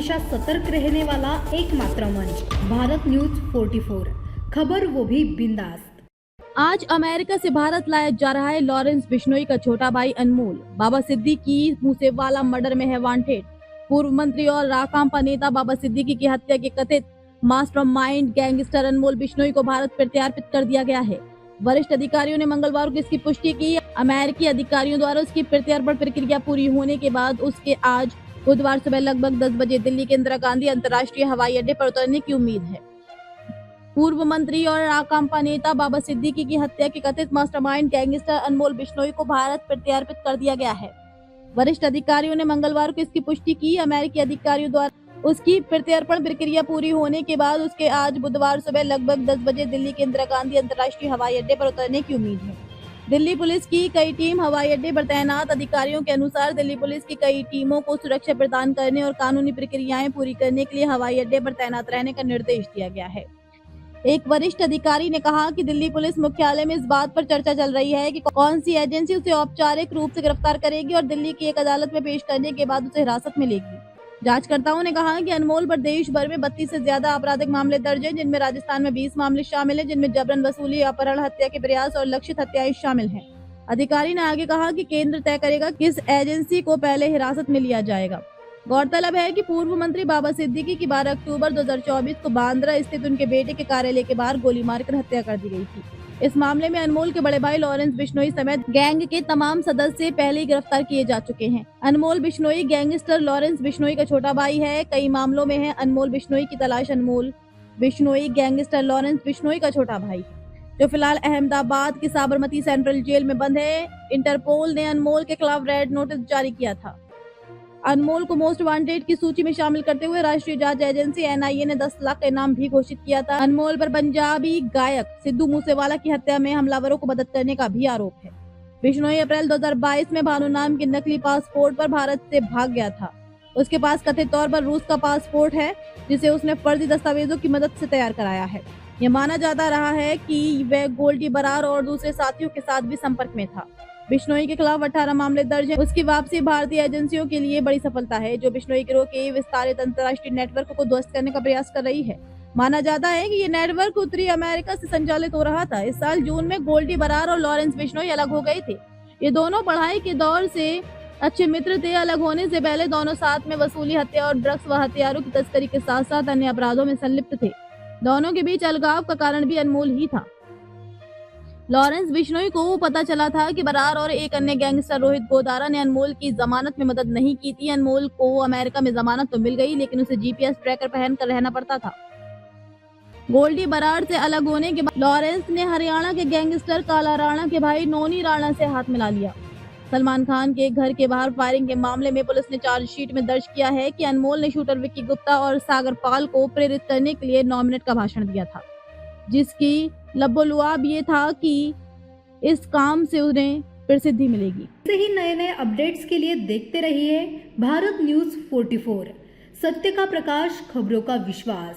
हमेशा सतर्क रहने वाला एकमात्र मंच भारत न्यूज 44, खबर वो भी बिंदास। आज अमेरिका से भारत लाया जा रहा है लॉरेंस बिश्नोई का छोटा भाई अनमोल। बाबा सिद्दीकी मूसेवाला मर्डर में है वांटेड। पूर्व मंत्री और राकांपा नेता बाबा सिद्दीकी की हत्या के कथित मास्टरमाइंड गैंगस्टर अनमोल बिश्नोई को भारत प्रत्यार्पित कर दिया गया है। वरिष्ठ अधिकारियों ने मंगलवार को इसकी पुष्टि की। अमेरिकी अधिकारियों द्वारा उसकी प्रत्यार्पण प्रक्रिया पूरी होने के बाद उसके आज बुधवार सुबह लगभग 10 बजे दिल्ली के इंदिरा गांधी अंतर्राष्ट्रीय हवाई अड्डे पर उतरने की उम्मीद है। पूर्व मंत्री और राकांपा नेता बाबा सिद्दीकी की हत्या के कथित मास्टरमाइंड गैंगस्टर अनमोल बिश्नोई को भारत प्रत्यार्पित कर दिया गया है। वरिष्ठ अधिकारियों ने मंगलवार को इसकी पुष्टि की। अमेरिकी अधिकारियों द्वारा उसकी प्रत्यार्पण प्रक्रिया पूरी होने के बाद उसके आज बुधवार सुबह लगभग 10 बजे दिल्ली के इंदिरा गांधी अंतर्राष्ट्रीय हवाई अड्डे पर उतरने की उम्मीद है। दिल्ली पुलिस की कई टीम हवाई अड्डे पर तैनात। अधिकारियों के अनुसार दिल्ली पुलिस की कई टीमों को सुरक्षा प्रदान करने और कानूनी प्रक्रियाएं पूरी करने के लिए हवाई अड्डे पर तैनात रहने का निर्देश दिया गया है। एक वरिष्ठ अधिकारी ने कहा कि दिल्ली पुलिस मुख्यालय में इस बात पर चर्चा चल रही है कि कौन सी एजेंसी उसे औपचारिक रूप से गिरफ्तार करेगी और दिल्ली की एक अदालत में पेश करने के बाद उसे हिरासत में लेगी। जांचकर्ताओं ने कहा कि अनमोल पर देश भर में 32 से ज्यादा आपराधिक मामले दर्ज हैं, जिनमें राजस्थान में 20 मामले शामिल हैं, जिनमें जबरन वसूली, अपहरण, हत्या के प्रयास और लक्षित हत्याएं शामिल हैं। अधिकारी ने आगे कहा कि केंद्र तय करेगा किस एजेंसी को पहले हिरासत में लिया जाएगा। गौरतलब है कि पूर्व मंत्री बाबा सिद्दीकी की 12 अक्टूबर 2024 को बांद्रा स्थित उनके बेटे के कार्यालय के बाहर गोली मारकर हत्या कर दी गई थी। इस मामले में अनमोल के बड़े भाई लॉरेंस बिश्नोई समेत गैंग के तमाम सदस्य पहले ही गिरफ्तार किए जा चुके हैं। अनमोल बिश्नोई गैंगस्टर लॉरेंस बिश्नोई का छोटा भाई है। कई मामलों में है अनमोल बिश्नोई की तलाश। अनमोल बिश्नोई गैंगस्टर लॉरेंस बिश्नोई का छोटा भाई है, जो फिलहाल अहमदाबाद की साबरमती सेंट्रल जेल में बंद है। इंटरपोल ने अनमोल के खिलाफ रेड नोटिस जारी किया था। अनमोल को मोस्ट वांटेड की सूची में शामिल करते हुए राष्ट्रीय जांच एजेंसी NIA ने 10 लाख का इनाम भी घोषित किया था। अनमोल पर पंजाबी गायक सिद्धू मूसेवाला की हत्या में हमलावरों को मदद करने का भी आरोप है। बिश्नोई अप्रैल 2022 में भानु नाम के नकली पासपोर्ट पर भारत से भाग गया था। उसके पास कथित तौर पर रूस का पासपोर्ट है, जिसे उसने फर्जी दस्तावेजों की मदद से तैयार कराया है। यह माना जाता रहा है कि वह गोल्डी बरार और दूसरे साथियों के साथ भी संपर्क में था। बिश्नोई के खिलाफ 18 मामले दर्ज हैं। उसकी वापसी भारतीय एजेंसियों के लिए बड़ी सफलता है, जो बिश्नोई गिरोह के विस्तारित अंतर्राष्ट्रीय नेटवर्क को ध्वस्त करने का प्रयास कर रही है। माना जाता है कि ये नेटवर्क उत्तरी अमेरिका से संचालित हो रहा था। इस साल जून में गोल्डी बरार और लॉरेंस बिश्नोई अलग हो गए थे। ये दोनों पढ़ाई के दौर से अच्छे मित्र थे। अलग होने से पहले दोनों साथ में वसूली, हत्या और ड्रग्स व हथियारों की तस्करी के साथ साथ अन्य अपराधों में संलिप्त थे। दोनों के बीच अलगाव का कारण भी अनमोल ही था। लॉरेंस बिश्नोई को पता चला था कि बरार और एक अन्य गैंगस्टर रोहित गोदारा ने अनमोल की जमानत में मदद नहीं की थी। अनमोल को अमेरिका में जमानत तो मिल गई, लेकिन उसे GPS ट्रैकर पहनकर रहना पड़ता था। गोल्डी बरार से अलग होने के बाद लॉरेंस ने हरियाणा के गैंगस्टर काला राणा के भाई नोनी राणा से हाथ मिला लिया। सलमान खान के घर के बाहर फायरिंग के मामले में पुलिस ने चार्जशीट में दर्ज किया है कि अनमोल ने शूटर विक्की गुप्ता और सागर पाल को प्रेरित करने के लिए 9 मिनट का भाषण दिया था, जिसकी लबोलुआब ये था कि इस काम से उन्हें प्रसिद्धि मिलेगी। ऐसे ही नए अपडेट्स के लिए देखते रहिए भारत न्यूज 44, सत्य का प्रकाश, खबरों का विश्वास।